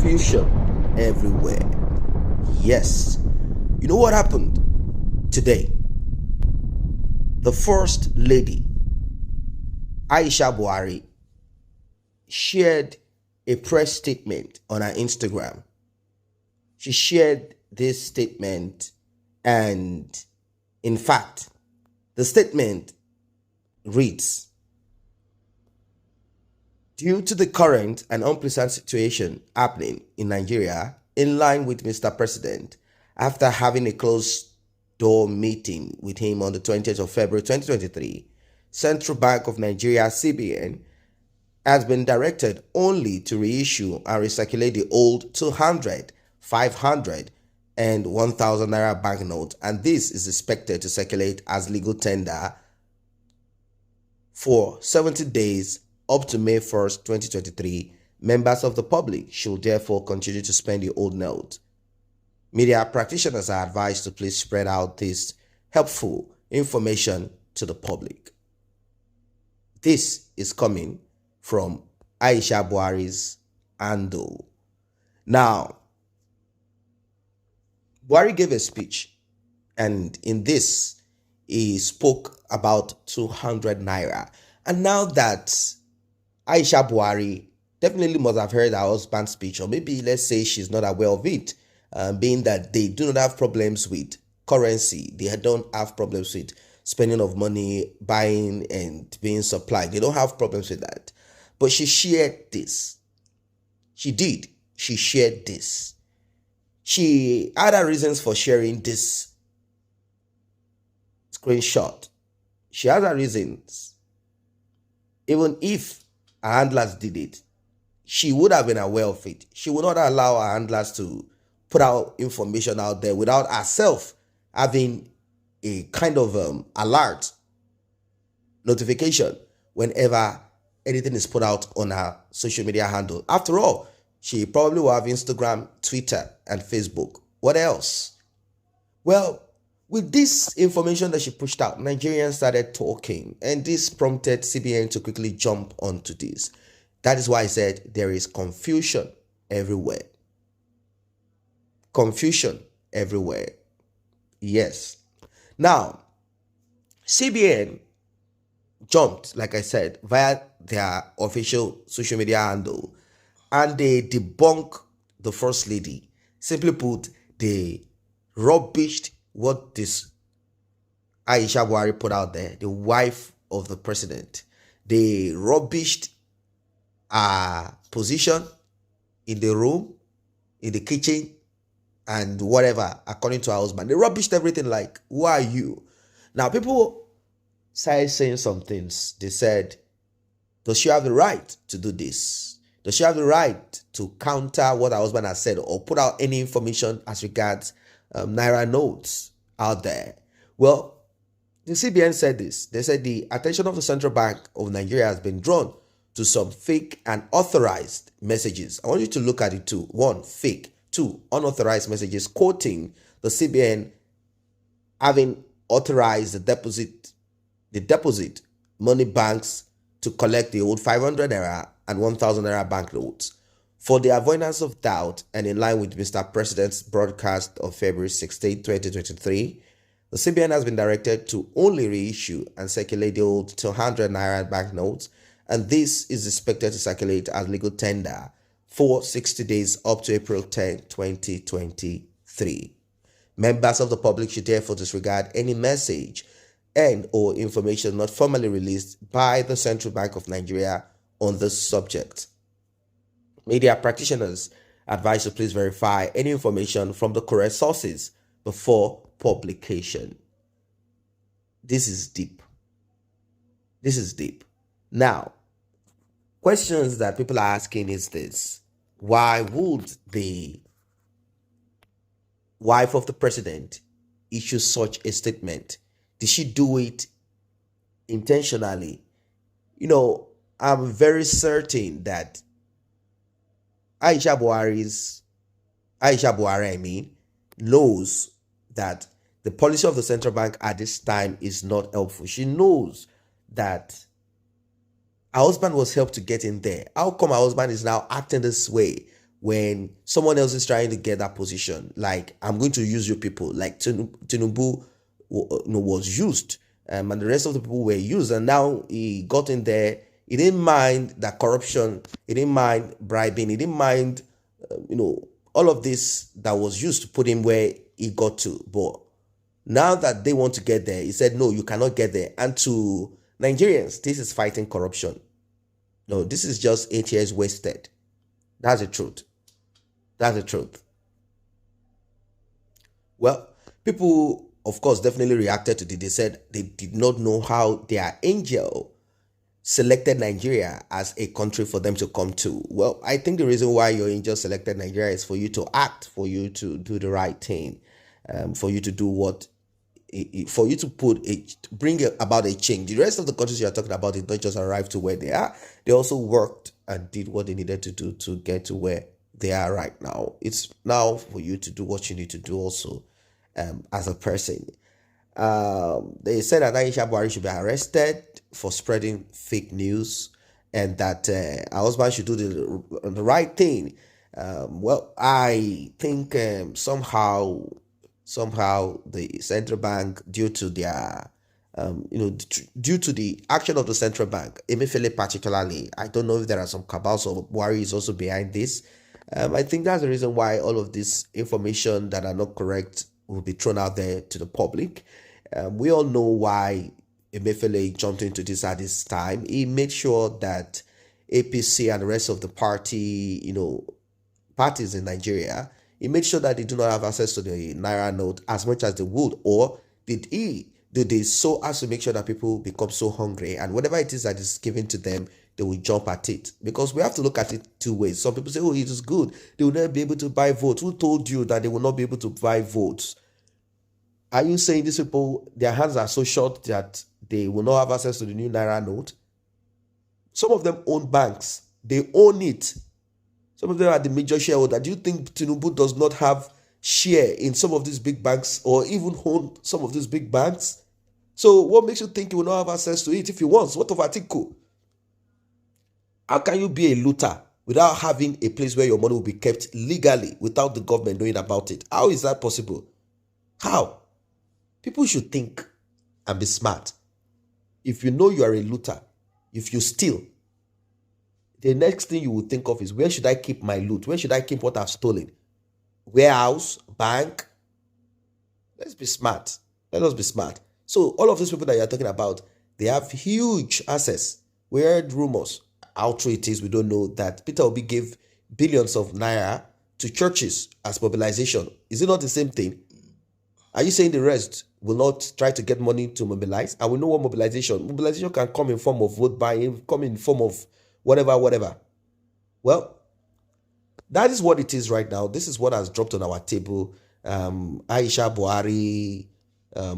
confusion everywhere. Yes. You know what happened today? The First Lady, Aisha Buhari, shared a press statement on her Instagram. She shared this statement, and in fact, the statement reads, due to the current and unpleasant situation happening in Nigeria, in line with Mr. President, after having a closed-door meeting with him on the 20th of February 2023, Central Bank of Nigeria, CBN, has been directed only to reissue and recirculate the old 200, 500, and 1,000 naira banknote, and this is expected to circulate as legal tender for 70 days up to May 1st, 2023. Members of the public should therefore continue to spend the old note. Media practitioners are advised to please spread out this helpful information to the public. This is coming from Aisha Buhari's handle. Now, Buhari gave a speech, and in this, he spoke about 200 naira. And now that Aisha Buhari definitely must have heard her husband's speech, or maybe let's say she's not aware of it, being that they do not have problems with currency. They don't have problems with spending of money, buying and being supplied. They don't have problems with that. But she shared this. She did. She shared this. She had her reasons for sharing this screenshot. She has her reasons. Even if her handlers did it, she would have been aware of it. She would not allow her handlers to put out information out there without herself having a kind of alert notification whenever anything is put out on her social media handle. After all, she probably will have Instagram, Twitter, and Facebook. What else? Well, with this information that she pushed out, Nigerians started talking, and this prompted CBN to quickly jump onto this. That is why I said there is confusion everywhere. Confusion everywhere. Yes. Now, CBN jumped, like I said, via their official social media handle, and they debunk the First Lady. Simply put, they rubbished what this Aisha Buhari put out there, the wife of the president. They rubbished her position in the room, in the kitchen, and whatever, according to her husband. They rubbished everything like, who are you? Now, people started saying some things. They said, does she have the right to do this? Does she have the right to counter what her husband has said or put out any information as regards Naira notes out there? Well, the CBN said this. They said the attention of the Central Bank of Nigeria has been drawn to some fake and authorized messages. I want you to look at it too. 1, fake. 2, unauthorized messages quoting the CBN having authorized the deposit money banks to collect the old 500 naira and 1,000 naira banknotes. For the avoidance of doubt and in line with Mr. President's broadcast of February 16, 2023, the CBN has been directed to only reissue and circulate the old 200 naira banknotes, and this is expected to circulate as legal tender for 60 days up to April 10, 2023. Members of the public should therefore disregard any message and or information not formally released by the Central Bank of Nigeria on this subject. Media practitioners advise to please verify any information from the correct sources before publication. This is deep. This is deep. Now, questions that people are asking is this. Why would the wife of the president issue such a statement? Did she do it intentionally? You know, I'm very certain that Aisha Buhari, knows that the policy of the central bank at this time is not helpful. She knows that her husband was helped to get in there. How come her husband is now acting this way when someone else is trying to get that position. Like, I'm going to use you people. Like Tinubu was used, and the rest of the people were used, and now he got in there. He didn't mind that corruption. He didn't mind bribing. He didn't mind, all of this that was used to put him where he got to. But now that they want to get there, he said, no, you cannot get there. And to Nigerians, this is fighting corruption. No, this is just 8 years wasted. That's the truth. That's the truth. Well, people, of course, definitely reacted to it. They said they did not know how their angel selected Nigeria as a country for them to come to. Well, I think the reason why your angel selected Nigeria is for you to act, for you to do the right thing, for you to do what, for you to bring about a change. The rest of the countries you are talking about did not just arrive to where they are. They also worked and did what they needed to do to get to where they are right now. It's now for you to do what you need to do also, as a person. They said that Aisha Buhari should be arrested for spreading fake news, and that her husband should do the right thing. Well, I think somehow the central bank, due to their due to the action of the central bank, Emefiele particularly, I don't know if there are some cabals or Buhari is also behind this. I think that's the reason why all of this information that are not correct will be thrown out there to the public. We all know why Emefiele jumped into this at this time. He made sure that APC and the rest of the parties in Nigeria, he made sure that they do not have access to the Naira note as much as they would. Or did they so as to make sure that people become so hungry, and whatever it is that is given to them, they will jump at it? Because we have to look at it two ways. Some people say, oh, it is good, they will never be able to buy votes. Who told you that they will not be able to buy votes? Are you saying these people, their hands are so short that they will not have access to the new Naira note? Some of them own banks. They own it. Some of them are the major shareholder. Do you think Tinubu does not have share in some of these big banks, or even own some of these big banks? So what makes you think he will not have access to it if he wants? What of Atiku? How can you be a looter without having a place where your money will be kept legally without the government knowing about it? How is that possible? How? People should think and be smart. If you know you are a looter, if you steal, the next thing you will think of is, where should I keep my loot? Where should I keep what I've stolen? Warehouse, bank. Let's be smart. Let us be smart. So all of these people that you're talking about, they have huge assets. We heard rumors. How true it is, we don't know, that Peter Obi gave billions of naira to churches as mobilization. Is it not the same thing? Are you saying the rest will not try to get money to mobilize? And we know what mobilization can come in form of vote buying, come in form of whatever. Well, that is what it is right now. This is what has dropped on our table. Aisha Buhari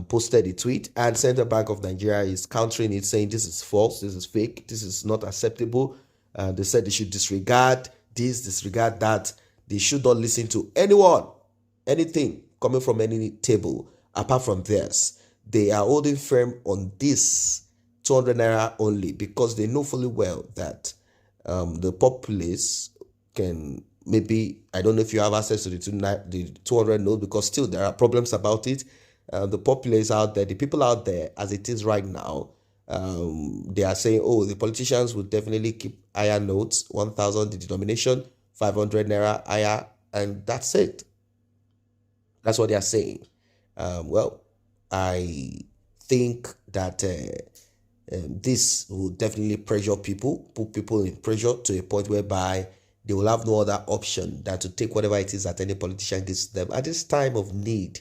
posted a tweet, and Central Bank of Nigeria is countering it, saying this is false, this is fake, this is not acceptable. They said they should disregard this, disregard that. They should not listen to anyone, anything coming from any table apart from theirs. They are holding firm on this 200 naira only, because they know fully well that the populace can, maybe, I don't know if you have access to the 200 note, because still there are problems about it. The populace out there, the people out there, as it is right now, they are saying, oh, the politicians will definitely keep higher notes, 1,000 the denomination, 500 naira higher, and that's it. That's what they are saying. Well, I think that this will definitely pressure people, put people in pressure to a point whereby they will have no other option than to take whatever it is that any politician gives them at this time of need.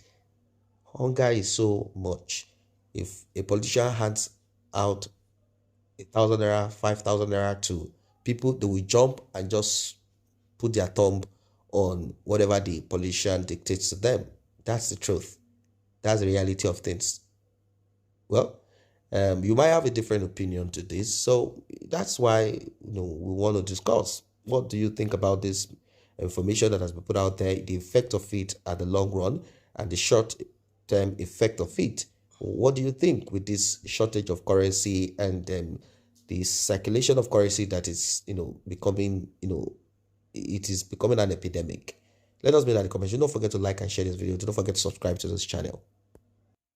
Hunger is so much. If a politician hands out 1,000 naira, 5,000 naira to people, they will jump and just put their thumb on whatever the politician dictates to them. That's the truth. That's the reality of things. Well, you might have a different opinion to this, so that's why we want to discuss. What do you think about this information that has been put out there, the effect of it at the long run and the short-term effect of it? What do you think with this shortage of currency and the circulation of currency that is becoming it is becoming an epidemic. Let us know that in the comments. Don't forget to like and share this video. Don't forget to subscribe to this channel.